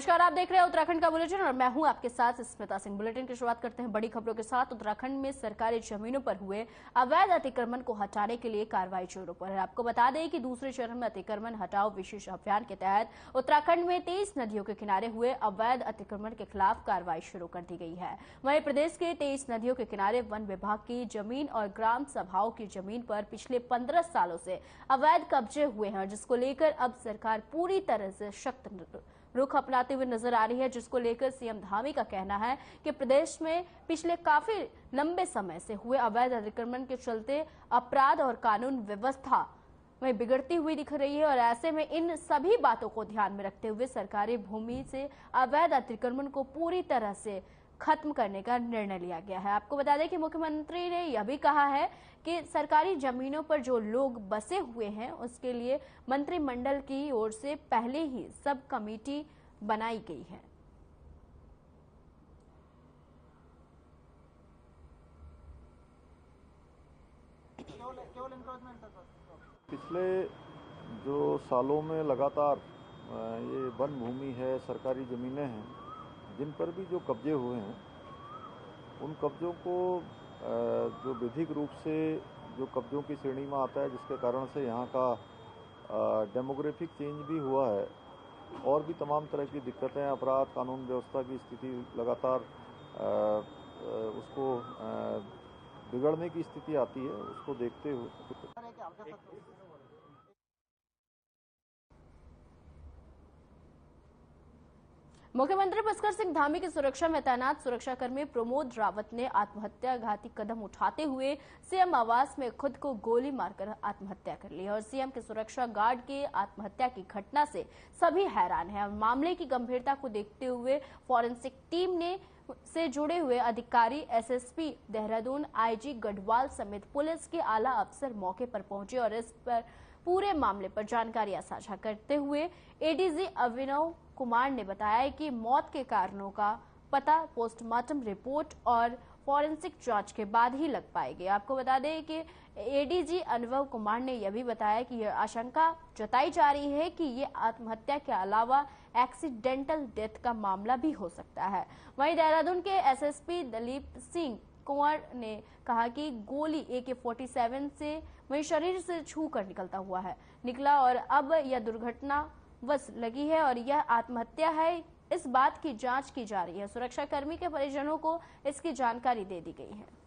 नमस्कार, आप देख रहे हैं उत्तराखंड का बुलेटिन और मैं हूं आपके साथ स्मिता सिंह। बुलेटिन की शुरुआत करते हैं बड़ी खबरों के साथ। उत्तराखंड में सरकारी जमीनों पर हुए अवैध अतिक्रमण को हटाने के लिए कार्रवाई शुरू पर है। आपको बता दें कि दूसरे चरण में अतिक्रमण हटाओ विशेष अभियान के तहत उत्तराखंड में 23 नदियों के किनारे हुए अवैध अतिक्रमण के खिलाफ कार्रवाई शुरू कर दी गई है। वहीं प्रदेश के 23 नदियों के किनारे वन विभाग की जमीन और ग्राम सभाओं की जमीन पर पिछले 15 सालों से अवैध कब्जे हुए हैं, जिसको लेकर अब सरकार पूरी तरह से सख्त रुख अपनाते हुए नजर आ रही है, जिसको लेकर सीएम धामी का कहना है कि प्रदेश में पिछले काफी लंबे समय से हुए अवैध अतिक्रमण के चलते अपराध और कानून व्यवस्था में बिगड़ती हुई दिख रही है और ऐसे में इन सभी बातों को ध्यान में रखते हुए सरकारी भूमि से अवैध अतिक्रमण को पूरी तरह से खत्म करने का निर्णय लिया गया है। आपको बता दें कि मुख्यमंत्री ने यह भी कहा है कि सरकारी जमीनों पर जो लोग बसे हुए हैं उसके लिए मंत्रिमंडल की ओर से पहले ही सब कमेटी बनाई गई है। पिछले जो सालों में लगातार ये वन भूमि है, सरकारी ज़मीनें हैं, जिन पर भी जो कब्जे हुए हैं उन कब्जों को जो विधिक रूप से जो कब्जों की श्रेणी में आता है, जिसके कारण से यहाँ का डेमोग्राफिक चेंज भी हुआ है और भी तमाम तरह की दिक्कतें, अपराध, कानून व्यवस्था की स्थिति लगातार उसको बिगड़ने की स्थिति आती है। उसको देखते हुए मुख्यमंत्री पुष्कर सिंह धामी की सुरक्षा में तैनात सुरक्षाकर्मी प्रमोद रावत ने आत्महत्या घाती कदम उठाते हुए सीएम आवास में खुद को गोली मारकर आत्महत्या कर ली और सीएम के सुरक्षा गार्ड के आत्महत्या की घटना से सभी हैरान हैं। मामले की गंभीरता को देखते हुए फॉरेंसिक टीम ने से जुड़े हुए अधिकारी, एसएसपी देहरादून, आईजी गढ़वाल समेत पुलिस के आला अफसर मौके पर पहुंचे और इस पर पूरे मामले पर जानकारियां साझा करते हुए एडीजी अभिनव कुमार ने बताया कि मौत के कारणों का पता पोस्टमार्टम रिपोर्ट और फॉरेंसिक जांच के बाद ही लग पाएगी। आपको बता दें कि एडीजी अनुभव कुमार ने यह भी बताया कि यह आशंका जताई जा रही है कि ये आत्महत्या के अलावा एक्सीडेंटल डेथ का मामला भी हो सकता है। वहीं देहरादून के एसएसपी दलीप सिंह कुंवर ने कहा कि गोली AK-47 से वहीं शरीर से छू कर निकला और अब यह दुर्घटना बस लगी है और यह आत्महत्या है, इस बात की जांच की जा रही है। सुरक्षाकर्मी के परिजनों को इसकी जानकारी दे दी गई है।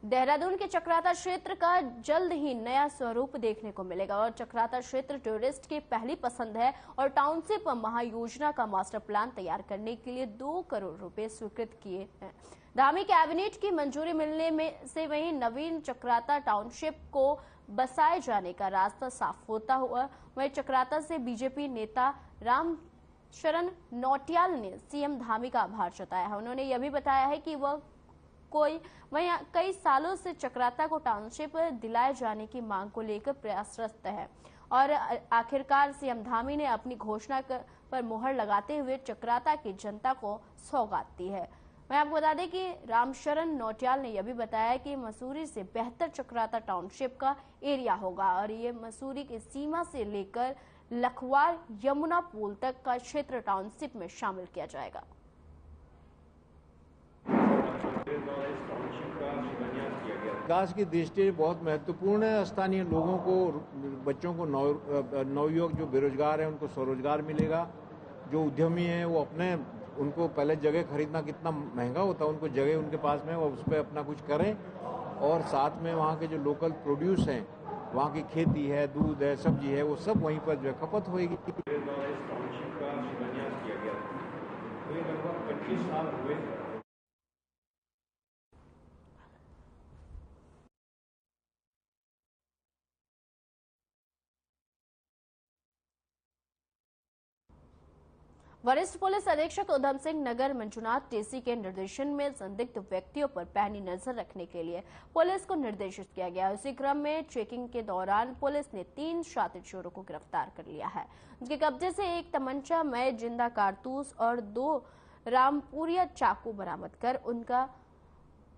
देहरादून के चक्राता क्षेत्र का जल्द ही नया स्वरूप देखने को मिलेगा और चक्राता क्षेत्र टूरिस्ट की पहली पसंद है और टाउनशिप महायोजना का मास्टर प्लान तैयार करने के लिए 2 करोड़ रुपए स्वीकृत किए हैं। धामी कैबिनेट की मंजूरी मिलने में से वहीं नवीन चक्राता टाउनशिप को बसाए जाने का रास्ता साफ होता हुआ वहीं चक्राता से बीजेपी नेता रामशरण नौटियाल ने सीएम धामी का आभार जताया है। उन्होंने यह भी बताया है कि वह वहीं कई सालों से चक्राता को टाउनशिप दिलाए जाने की मांग को लेकर प्रयासरत है और आखिरकार सीएम धामी ने अपनी घोषणा पर मुहर लगाते हुए चक्राता की जनता को सौगात दी है। मैं आपको बता दें कि रामशरण नौटियाल ने यह भी बताया कि मसूरी से बेहतर चक्राता टाउनशिप का एरिया होगा और ये मसूरी की सीमा से लेकर लखवार यमुना पुल तक का क्षेत्र टाउनशिप में शामिल किया जाएगा। विकास की दृष्टि से बहुत महत्वपूर्ण है। स्थानीय लोगों को, बच्चों को, नवयुवक जो बेरोजगार हैं उनको स्वरोजगार मिलेगा। जो उद्यमी हैं वो उनको पहले जगह खरीदना कितना महंगा होता है, उनको जगह उनके पास में वो उस पर अपना कुछ करें और साथ में वहाँ के जो लोकल प्रोड्यूस हैं, वहाँ की खेती है, दूध है, सब्जी है, वो सब वहीं पर जो है खपत होगी। लगभग 25 साल हुए। वरिष्ठ पुलिस अधीक्षक उधम सिंह नगर मंजुनाथ टीसी के निर्देशन में संदिग्ध व्यक्तियों पर पैनी नजर रखने के लिए पुलिस को निर्देशित किया गया। इसी क्रम में चेकिंग के दौरान पुलिस ने 3 शातिर चोरों को गिरफ्तार कर लिया है। उनके कब्जे से 1 तमंचा, मय जिंदा कारतूस और 2 रामपुरिया चाकू बरामद कर उनका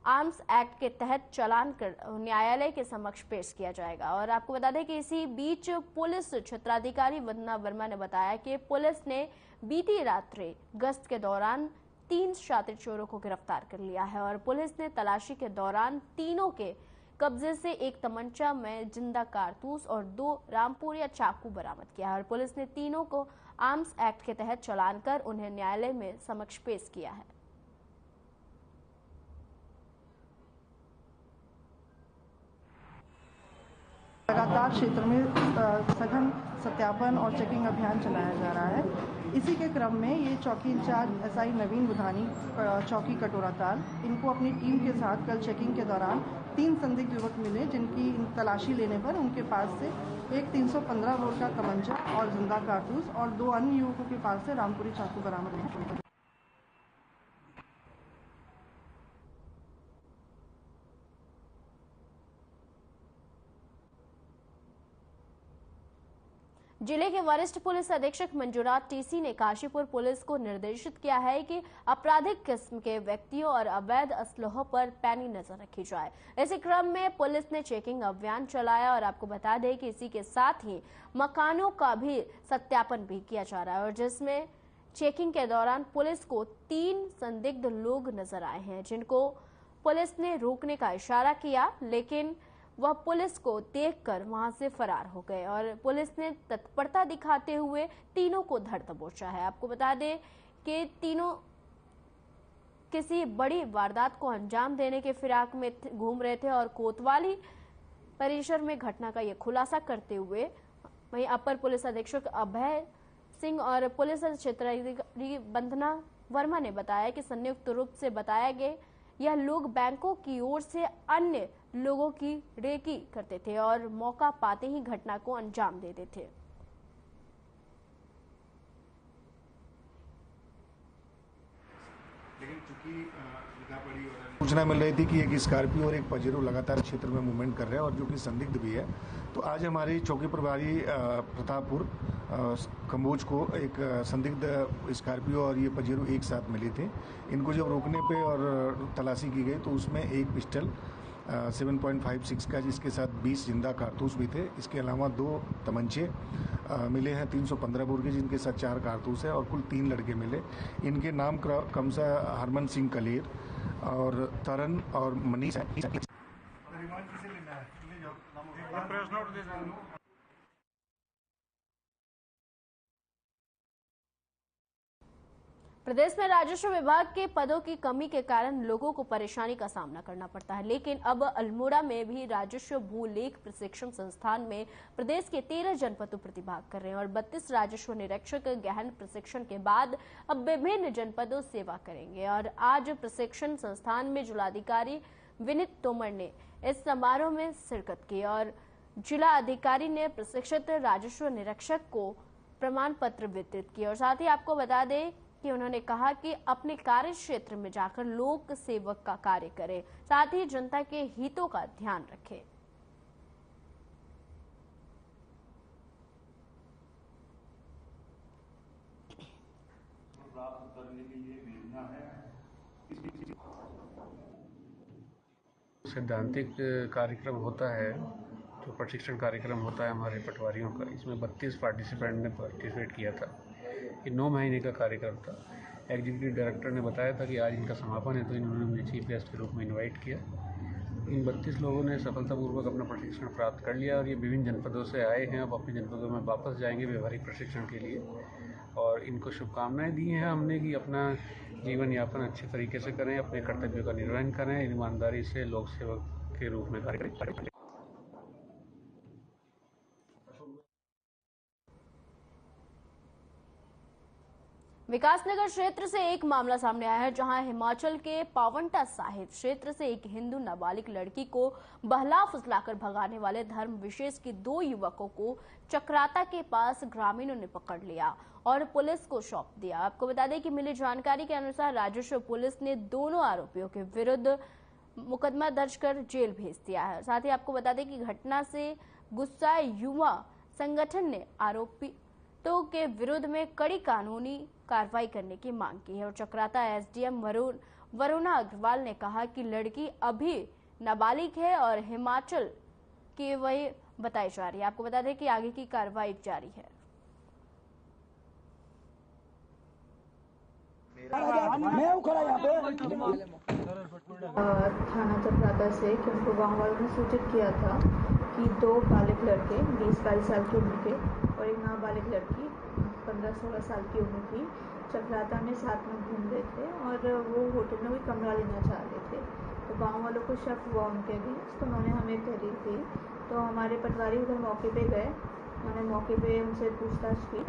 आर्म्स एक्ट के तहत चालान कर न्यायालय के समक्ष पेश किया जाएगा। और आपको बता दें कि इसी बीच पुलिस क्षेत्राधिकारी वंदना वर्मा ने बताया कि पुलिस ने बीती रात्रि गश्त के दौरान 3 शातिर चोरों को गिरफ्तार कर लिया है और पुलिस ने तलाशी के दौरान तीनों के कब्जे से 1 तमंचा में जिंदा कारतूस और 2 रामपुरिया चाकू बरामद किया है और पुलिस ने तीनों को आर्म्स एक्ट के तहत चालान कर उन्हें न्यायालय में समक्ष पेश किया है। लगातार क्षेत्र में सघन सत्यापन और चेकिंग अभियान चलाया जा रहा है। इसी के क्रम में ये चौकी इंचार्ज एसआई नवीन बुधानी चौकी कटोराताल, इनको अपनी टीम के साथ कल चेकिंग के दौरान 3 संदिग्ध युवक मिले, जिनकी तलाशी लेने पर उनके पास से एक 315 बोर का तमंचा और जिंदा कारतूस और 2 अन्य युवकों के पास से रामपुरी चाकू बरामद हुए। जिले के वरिष्ठ पुलिस अधीक्षक मंजुनाथ टीसी ने काशीपुर पुलिस को निर्देशित किया है कि आपराधिक किस्म के व्यक्तियों और अवैध असलहों पर पैनी नजर रखी जाए। इसी क्रम में पुलिस ने चेकिंग अभियान चलाया और आपको बता दें कि इसी के साथ ही मकानों का भी सत्यापन भी किया जा रहा है और जिसमें चेकिंग के दौरान पुलिस को 3 संदिग्ध लोग नजर आए हैं, जिनको पुलिस ने रोकने का इशारा किया, लेकिन वह पुलिस को देखकर वहां से फरार हो गए और पुलिस ने तत्परता दिखाते हुए तीनों को धर दबोचा है। आपको बता दें कि तीनों किसी बड़ी वारदात को अंजाम देने के फिराक में घूम रहे थे और कोतवाली परिसर में घटना का यह खुलासा करते हुए वहीं अपर पुलिस अधीक्षक अभय सिंह और पुलिस क्षेत्राधिकारी वंदना वर्मा ने बताया कि संयुक्त रूप से बताया गया यह लोग बैंकों की ओर से अन्य लोगों की रेकी करते थे और मौका पाते ही घटना को अंजाम देते थे। लेकिन चूंकि सूचना मिल रही थी कि एक स्कॉर्पियो और एक पजेरो लगातार क्षेत्र में मूवमेंट कर रहे हैं और जो कि संदिग्ध भी है, तो आज हमारी चौकी प्रभारी प्रतापपुर कम्बोज को एक संदिग्ध स्कॉर्पियो और ये पजेरो एक साथ मिले थे। इनको जब रोकने पे और तलाशी की गई तो उसमें एक पिस्टल 7.56 का, जिसके साथ 20 जिंदा कारतूस भी थे। इसके अलावा 2 तमंचे मिले हैं 315 बोर के, जिनके साथ 4 कारतूस है और कुल 3 लड़के मिले। इनके नाम क्रमशः हरमन सिंह कलेर और तरन और मनीष है। प्रदेश में राजस्व विभाग के पदों की कमी के कारण लोगों को परेशानी का सामना करना पड़ता है, लेकिन अब अल्मोड़ा में भी राजस्व भूलेख प्रशिक्षण संस्थान में प्रदेश के 13 जनपदों प्रतिभाग कर रहे हैं और 32 राजस्व निरीक्षक गहन प्रशिक्षण के बाद अब विभिन्न जनपदों सेवा करेंगे। और आज प्रशिक्षण संस्थान में जिलाधिकारी विनीत तोमर ने इस समारोह में शिरकत की और जिला अधिकारी ने प्रशिक्षित राजस्व निरीक्षक को प्रमाण पत्र वितरित किए और साथ ही आपको बता दें कि उन्होंने कहा कि अपने कार्य क्षेत्र में जाकर लोक सेवक का कार्य करें, साथ ही जनता के हितों का ध्यान रखें। सैद्धांतिक कार्यक्रम होता है, जो प्रशिक्षण कार्यक्रम होता है हमारे पटवारियों का, इसमें 32 पार्टिसिपेंट ने पार्टिसिपेट किया था। ये 9 महीने का कार्यक्रम था। एग्जीक्यूटिव डायरेक्टर ने बताया था कि आज इनका समापन है, तो इन्होंने मुझे चीफ गेस्ट के रूप में इनवाइट किया। इन 32 लोगों ने सफलतापूर्वक अपना प्रशिक्षण प्राप्त कर लिया और ये विभिन्न जनपदों से आए हैं। अब अपने जनपदों में वापस जाएंगे व्यवहारिक प्रशिक्षण के लिए और इनको शुभकामनाएं दी हैं हमने कि अपना जीवन यापन अच्छे तरीके से करें, अपने कर्तव्यों का निर्वहन करें, ईमानदारी से लोक सेवक के रूप में कार्य करें। विकासनगर क्षेत्र से एक मामला सामने आया है, जहां हिमाचल के पावंटा साहिब क्षेत्र से एक हिंदू नाबालिग लड़की को बहला फुसलाकर भगाने वाले धर्म विशेष के 2 युवकों को चक्राता के पास ग्रामीणों ने पकड़ लिया और पुलिस को सौंप दिया। आपको बता दें कि मिली जानकारी के अनुसार राजस्व पुलिस ने दोनों आरोपियों के विरुद्ध मुकदमा दर्ज कर जेल भेज दिया है। साथ ही आपको बता दें कि घटना से गुस्साए युवा संगठन ने आरोपियों के विरुद्ध में कड़ी कानूनी कार्रवाई करने की मांग की है और चक्राता एसडीएम वरुणा अग्रवाल ने कहा कि लड़की अभी नाबालिग है और हिमाचल की वही बताई जा रही है। आपको बता दें कि आगे की कार्रवाई जारी है। थाना चक्राता से क्योंकि गाँव वालों ने सूचित किया था कि 2 बालिग लड़के 20-22 साल की उम्र के और एक नाबालिग लड़की 15-16 साल की उम्र की चक्राता में साथ में घूम रहे थे और वो होटल में कोई कमरा लेना चाह रहे थे। तो गांव वालों को शक हुआ उनके अगेंस्ट, तो उन्होंने हमें तहरीर दी। तो हमारे पटवारी उधर मौके पे गए, उन्होंने मौके पे उनसे पूछताछ की।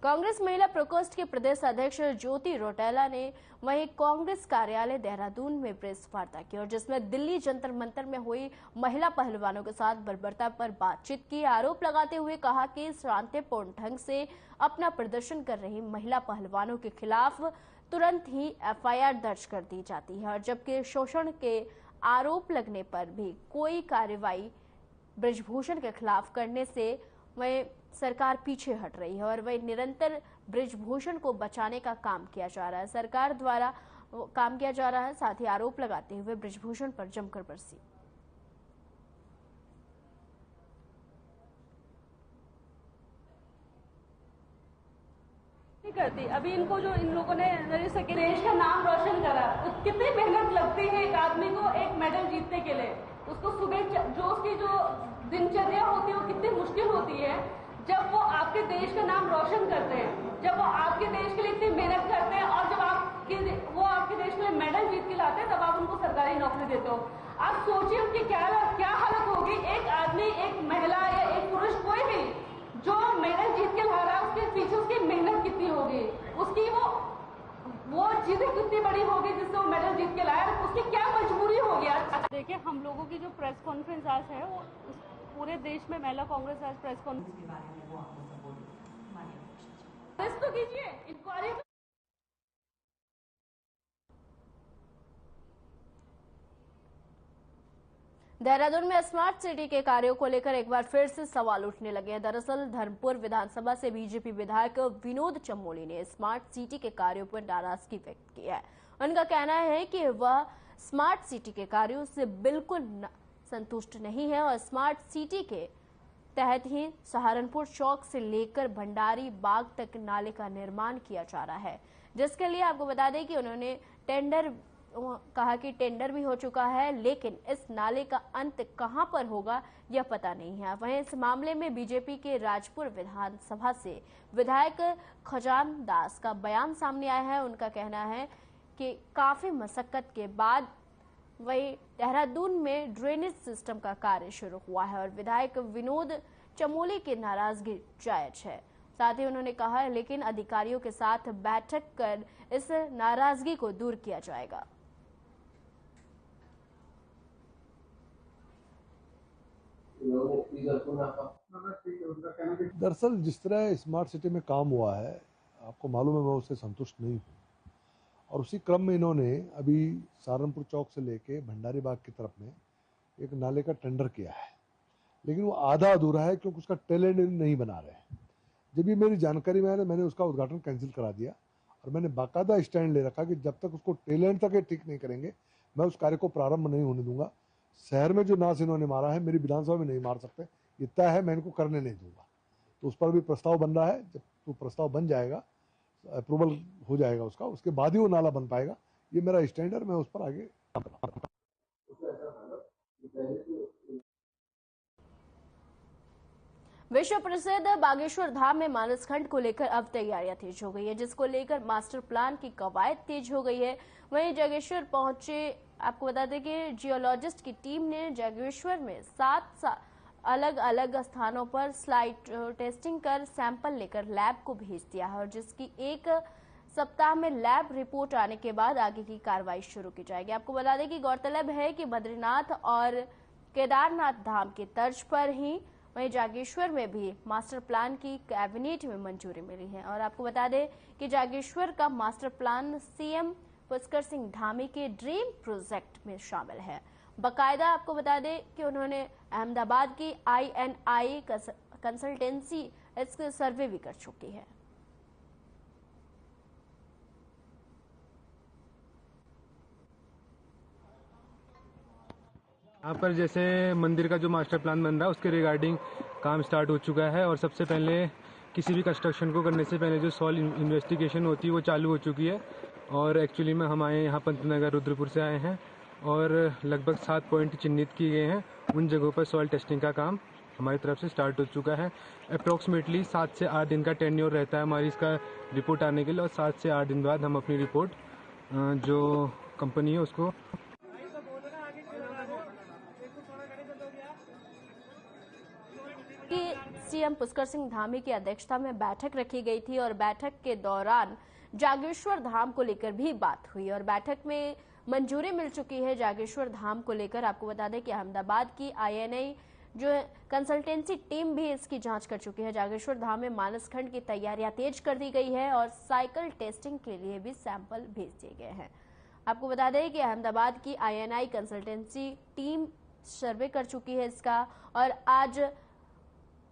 कांग्रेस महिला प्रकोष्ठ के प्रदेश अध्यक्ष ज्योति रौटेला ने वहीं कांग्रेस कार्यालय देहरादून में प्रेस वार्ता की और जिसमें दिल्ली जंतर मंतर में हुई महिला पहलवानों के साथ बर्बरता पर बातचीत की। आरोप लगाते हुए कहा कि शांतिपूर्ण ढंग से अपना प्रदर्शन कर रही महिला पहलवानों के खिलाफ तुरंत ही एफआईआर दर्ज कर दी जाती है और जबकि शोषण के आरोप लगने पर भी कोई कार्रवाई ब्रिजभूषण के खिलाफ करने से वह सरकार पीछे हट रही है और वह निरंतर ब्रिजभूषण को बचाने का काम किया जा रहा है, सरकार द्वारा काम किया जा रहा है। साथ ही आरोप लगाते हुए ब्रिजभूषण पर जमकर बरसी। करती अभी इनको जो इन लोगों ने देश का नाम रोशन करा, कितनी मेहनत लगती है एक आदमी को एक मेडल जीतने के लिए। उसको सुबह जो उसकी जो दिनचर्या होती है वो कितनी मुश्किल होती है। जब वो आपके देश का नाम रोशन करते हैं, जब वो आपके देश के लिए इतनी मेहनत करते हैं और जब वो आपके देश में मेडल जीत के लाते हैं तब आप उनको सरकारी नौकरी देते हो। आप सोचिए उनकी क्या हालत होगी। एक आदमी, एक महिला या एक पुरुष, कोई भी जो मेडल जीत के ला रहा है उसके पीछे उसकी मेहनत कितनी होगी, उसकी वो चीजें कितनी बड़ी होगी जिससे वो मेडल जीत के लाया, उसकी क्या मजबूरी होगी। आज देखिए हम लोगों की जो प्रेस कॉन्फ्रेंस आज है वो पूरे देश में महिला कांग्रेस आज प्रेस कॉन्फ्रेंस तो कीजिए, इंक्वायरी। देहरादून में स्मार्ट सिटी के कार्यों को लेकर एक बार फिर से सवाल उठने लगे हैं। दरअसल धर्मपुर विधानसभा से बीजेपी विधायक विनोद चमोली ने स्मार्ट सिटी के कार्यों पर नाराजगी व्यक्त की है। उनका कहना है कि वह स्मार्ट सिटी के कार्यों से बिल्कुल संतुष्ट नहीं है और स्मार्ट सिटी के तहत ही सहारनपुर चौक से लेकर भंडारी बाग तक नाले का निर्माण किया जा रहा है, जिसके लिए आपको बता दें कि उन्होंने कहा कि टेंडर भी हो चुका है, लेकिन इस नाले का अंत कहां पर होगा यह पता नहीं है। वहीं इस मामले में बीजेपी के राजपुर विधानसभा से विधायक खजान दास का बयान सामने आया है। उनका कहना है कि काफी मशक्कत के बाद वही देहरादून में ड्रेनेज सिस्टम का कार्य शुरू हुआ है और विधायक विनोद चमोली की नाराजगी जायज है। साथ ही उन्होंने कहा है लेकिन अधिकारियों के साथ बैठक कर इस नाराजगी को दूर किया जाएगा। दरअसल जिस तरह स्मार्ट सिटी में काम हुआ है, आपको मालूम है मैं उससे संतुष्ट नहीं हूँ और उसी क्रम में इन्होंने अभी सहारनपुर चौक से लेके भंडारी बाग की तरफ में एक नाले का टेंडर किया है, लेकिन वो आधा अधूरा है क्योंकि उसका टेल एंड नहीं बना रहे हैं। जब भी मेरी जानकारी में आया मैंने उसका उद्घाटन कैंसिल करा दिया और मैंने बाकायदा स्टैंड ले रखा कि जब तक उसको टेल एंड तक ठीक नहीं करेंगे मैं उस कार्य को प्रारंभ नहीं होने दूंगा। शहर में जो नाश इन्होंने मारा है मेरी विधानसभा में नहीं मार सकते, ये तय है, मैं इनको करने नहीं दूंगा। तो उस पर भी प्रस्ताव बन रहा है, जब वो प्रस्ताव बन जाएगा, अप्रूवल हो जाएगा उसका, उसके बाद ही वो नाला बन पाएगा। ये मेरा स्टैंड है, मैं उस पर आगे काम करूंगा। विश्व प्रसिद्ध बागेश्वर धाम में मानस खंड को लेकर अब तैयारियां तेज हो गई है, जिसको लेकर मास्टर प्लान की कवायद तेज हो गई है। वहीं जागेश्वर पहुंचे, आपको बता दें कि जियोलॉजिस्ट की टीम ने जागेश्वर में अलग अलग स्थानों पर स्लाइड टेस्टिंग कर सैंपल लेकर लैब को भेज दिया है और जिसकी एक सप्ताह में लैब रिपोर्ट आने के बाद आगे की कार्रवाई शुरू की जाएगी। आपको बता दें कि गौरतलब है कि बद्रीनाथ और केदारनाथ धाम की तर्ज पर ही वहीं जागेश्वर में भी मास्टर प्लान की कैबिनेट में मंजूरी मिली है। और आपको बता दें कि जागेश्वर का master plan CM Pushkar Singh Dhami के ड्रीम प्रोजेक्ट में शामिल है। बाकायदा आपको बता दें कि उन्होंने अहमदाबाद की INI कंसल्टेंसी इसका सर्वे भी कर चुकी है। यहाँ पर जैसे मंदिर का जो मास्टर प्लान बन रहा है उसके रिगार्डिंग काम स्टार्ट हो चुका है और सबसे पहले किसी भी कंस्ट्रक्शन को करने से पहले जो सॉइल इन्वेस्टिगेशन होती है वो चालू हो चुकी है। और एक्चुअली में हम आए यहाँ पंतनगर रुद्रपुर से आए हैं और लगभग 7 पॉइंट चिन्हित किए गए हैं। उन जगहों पर सॉइल टेस्टिंग का काम हमारी तरफ से स्टार्ट हो चुका है। अप्रॉक्सीमेटली 7 से 8 दिन का टेन्योर रहता है हमारी इसका रिपोर्ट आने के लिए और 7 से 8 दिन बाद हम अपनी रिपोर्ट जो कंपनी है उसको कि सीएम पुष्कर सिंह धामी की अध्यक्षता में बैठक रखी गई थी और बैठक के दौरान जागेश्वर धाम को लेकर भी बात हुई और बैठक में मंजूरी मिल चुकी है जागेश्वर धाम को लेकर। आपको बता दें कि अहमदाबाद की INI जो कंसल्टेंसी टीम भी इसकी जांच कर चुकी है। जागेश्वर धाम में मानस खंड की तैयारियां तेज कर दी गई है और साइकिल टेस्टिंग के लिए भी सैंपल भेज दिए गए हैं। आपको बता दें कि अहमदाबाद की INI कंसल्टेंसी टीम सर्वे कर चुकी है इसका और आज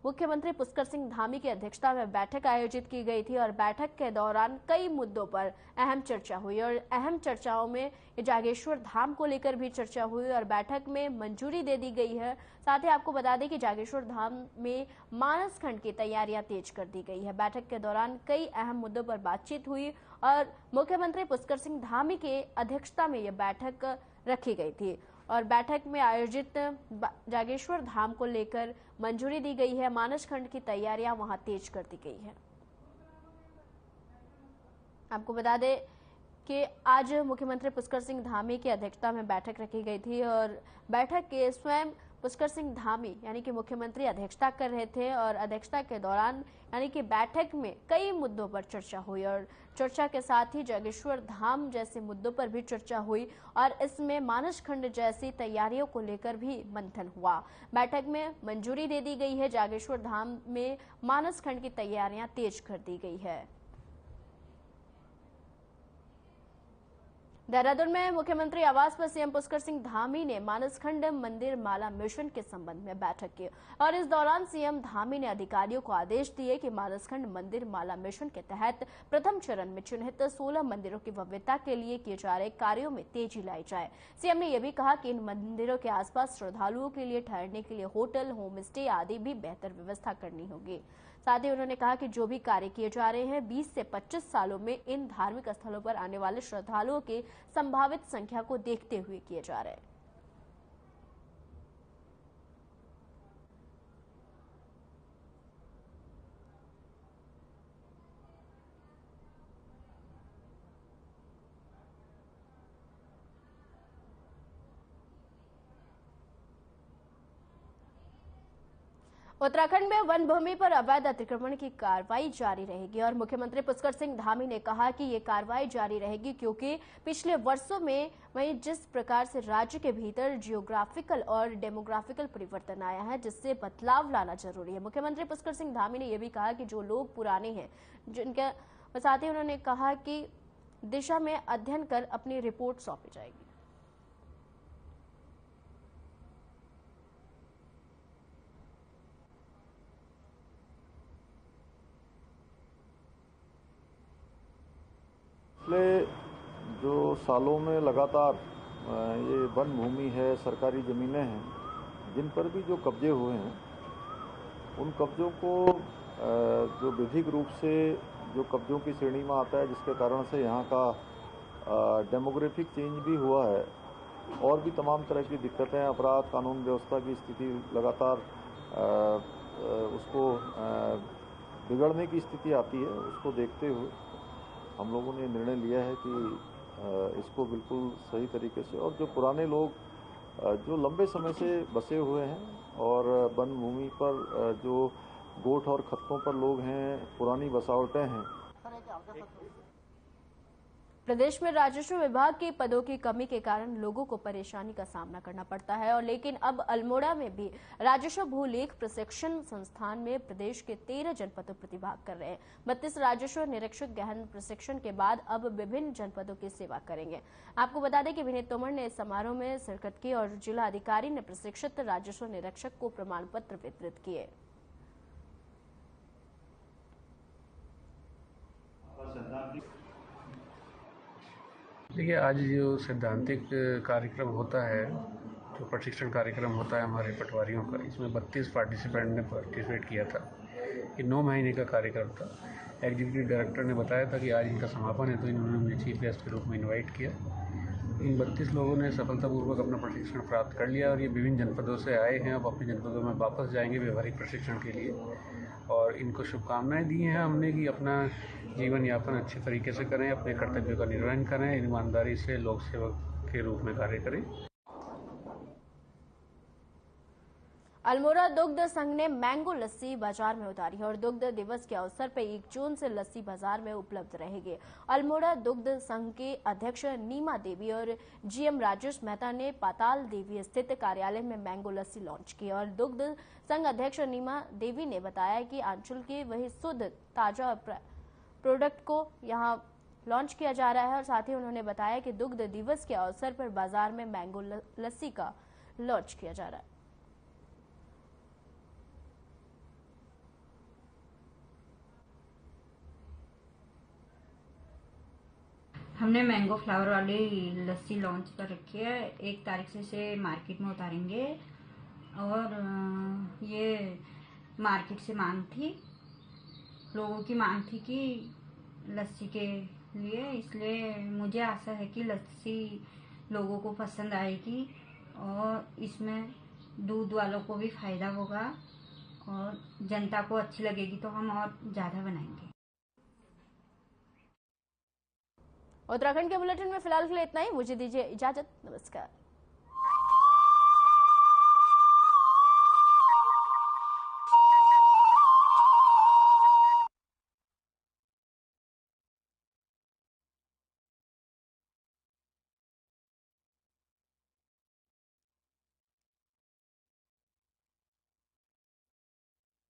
मुख्यमंत्री पुष्कर सिंह धामी की अध्यक्षता में बैठक आयोजित की गई थी और बैठक के दौरान कई मुद्दों पर अहम चर्चा हुई और अहम चर्चाओं में जागेश्वर धाम को लेकर भी चर्चा हुई और बैठक में मंजूरी दे दी गई है। साथ ही आपको बता दें कि जागेश्वर धाम में मानस खंड की तैयारियां तेज कर दी गई है। बैठक के दौरान कई अहम मुद्दों पर बातचीत हुई और मुख्यमंत्री पुष्कर सिंह धामी के अध्यक्षता में यह बैठक रखी गई थी और बैठक में आयोजित जागेश्वर धाम को लेकर मंजूरी दी गई है। मानस खंड की तैयारियां वहां तेज कर दी गई है। आपको बता दें कि आज मुख्यमंत्री पुष्कर सिंह धामी की अध्यक्षता में बैठक रखी गई थी और बैठक के स्वयं पुष्कर सिंह धामी यानी कि मुख्यमंत्री अध्यक्षता कर रहे थे और अध्यक्षता के दौरान यानी कि बैठक में कई मुद्दों पर चर्चा हुई और चर्चा के साथ ही जागेश्वर धाम जैसे मुद्दों पर भी चर्चा हुई और इसमें मानस खंड जैसी तैयारियों को लेकर भी मंथन हुआ। बैठक में मंजूरी दे दी गई है। जागेश्वर धाम में मानस खंड की तैयारियां तेज कर दी गई है। देहरादून में मुख्यमंत्री आवास पर सीएम पुष्कर सिंह धामी ने मानसखंड मंदिर माला मिशन के संबंध में बैठक की और इस दौरान सीएम धामी ने अधिकारियों को आदेश दिए कि मानसखंड मंदिर माला मिशन के तहत प्रथम चरण में चिन्हित 16 मंदिरों की भव्यता के लिए किए जा रहे कार्यों में तेजी लाई जाए। सीएम ने यह भी कहा कि इन मंदिरों के आसपास श्रद्धालुओं के लिए ठहरने के लिए होटल, होम स्टे आदि भी बेहतर व्यवस्था करनी होगी। साथ ही उन्होंने कहा कि जो भी कार्य किए जा रहे हैं 20 से 25 सालों में इन धार्मिक स्थलों पर आने वाले श्रद्धालुओं की संभावित संख्या को देखते हुए किए जा रहे हैं। उत्तराखंड में वन भूमि पर अवैध अतिक्रमण की कार्रवाई जारी रहेगी और मुख्यमंत्री पुष्कर सिंह धामी ने कहा कि ये कार्रवाई जारी रहेगी क्योंकि पिछले वर्षों में वहीं जिस प्रकार से राज्य के भीतर जियोग्राफिकल और डेमोग्राफिकल परिवर्तन आया है जिससे बदलाव लाना जरूरी है। मुख्यमंत्री पुष्कर सिंह धामी ने यह भी कहा कि जो लोग पुराने हैं जिनके साथ ही उन्होंने कहा कि दिशा में अध्ययन कर अपनी रिपोर्ट सौंपी जाएगी। पिछले जो सालों में लगातार ये वन भूमि है, सरकारी ज़मीनें हैं, जिन पर भी जो कब्जे हुए हैं उन कब्जों को जो विधिक रूप से जो कब्जों की श्रेणी में आता है जिसके कारण से यहाँ का डेमोग्राफिक चेंज भी हुआ है और भी तमाम तरह की दिक्कतें, अपराध, कानून व्यवस्था की स्थिति लगातार उसको बिगड़ने की स्थिति आती है। उसको देखते हुए हम लोगों ने निर्णय लिया है कि इसको बिल्कुल सही तरीके से और जो पुराने लोग जो लंबे समय से बसे हुए हैं और वन भूमि पर जो गोठ और खत्तों पर लोग हैं, पुरानी बसावटें हैं। प्रदेश में राजस्व विभाग के पदों की कमी के कारण लोगों को परेशानी का सामना करना पड़ता है और लेकिन अब अल्मोड़ा में भी राजस्व भूलेख प्रशिक्षण संस्थान में प्रदेश के 13 जनपदों प्रतिभाग कर रहे हैं। 32 राजस्व निरीक्षक गहन प्रशिक्षण के बाद अब विभिन्न जनपदों की सेवा करेंगे। आपको बता दें कि विनीत तोमर ने इस समारोह में शिरकत की और जिला अधिकारी ने प्रशिक्षित राजस्व निरीक्षक को प्रमाण पत्र वितरित किए। देखिए, आज जो सैद्धांतिक कार्यक्रम होता है, जो प्रशिक्षण कार्यक्रम होता है हमारे पटवारियों का, इसमें 32 पार्टिसिपेंट ने पार्टिसिपेट किया था। ये 9 महीने का कार्यक्रम था। एग्जीक्यूटिव डायरेक्टर ने बताया था कि आज इनका समापन है, तो इन्होंने मुझे चीफ गेस्ट के रूप में इनवाइट किया। इन 32 लोगों ने सफलतापूर्वक अपना प्रशिक्षण प्राप्त कर लिया और ये विभिन्न जनपदों से आए हैं। अब अपने जनपदों में वापस जाएंगे व्यवहारिक प्रशिक्षण के लिए और इनको शुभकामनाएं दी हैं हमने कि अपना जीवन यापन अच्छे तरीके से करें, अपने कर्तव्यों का निर्वहन करें, ईमानदारी से लोक सेवक के रूप में कार्य करें। अल्मोड़ा दुग्ध संघ ने मैंगो लस्सी बाजार में उतारी है और दुग्ध दिवस के अवसर पर 1 जून से लस्सी बाजार में उपलब्ध रहेगी। अल्मोड़ा दुग्ध संघ के अध्यक्ष नीमा देवी और जीएम राजेश मेहता ने पाताल देवी स्थित कार्यालय में मैंगो लस्सी लॉन्च की और दुग्ध संघ अध्यक्ष नीमा देवी ने बताया कि आंचल के वही शुद्ध ताजा प्रोडक्ट को यहां लॉन्च किया जा रहा है और साथ ही उन्होंने बताया कि दुग्ध दिवस के अवसर पर बाजार में मैंगो लस्सी का लॉन्च किया जा रहा है। हमने मैंगो फ्लेवर वाली लस्सी लॉन्च कर रखी है। 1 तारीख से इसे मार्केट में उतारेंगे और ये मार्केट से मांग थी, लोगों की मांग थी कि लस्सी के लिए, इसलिए मुझे आशा है कि लस्सी लोगों को पसंद आएगी और इसमें दूध वालों को भी फायदा होगा और जनता को अच्छी लगेगी तो हम और ज़्यादा बनाएंगे। उत्तराखंड के बुलेटिन में फिलहाल के लिए इतना ही। मुझे दीजिए इजाजत। नमस्कार।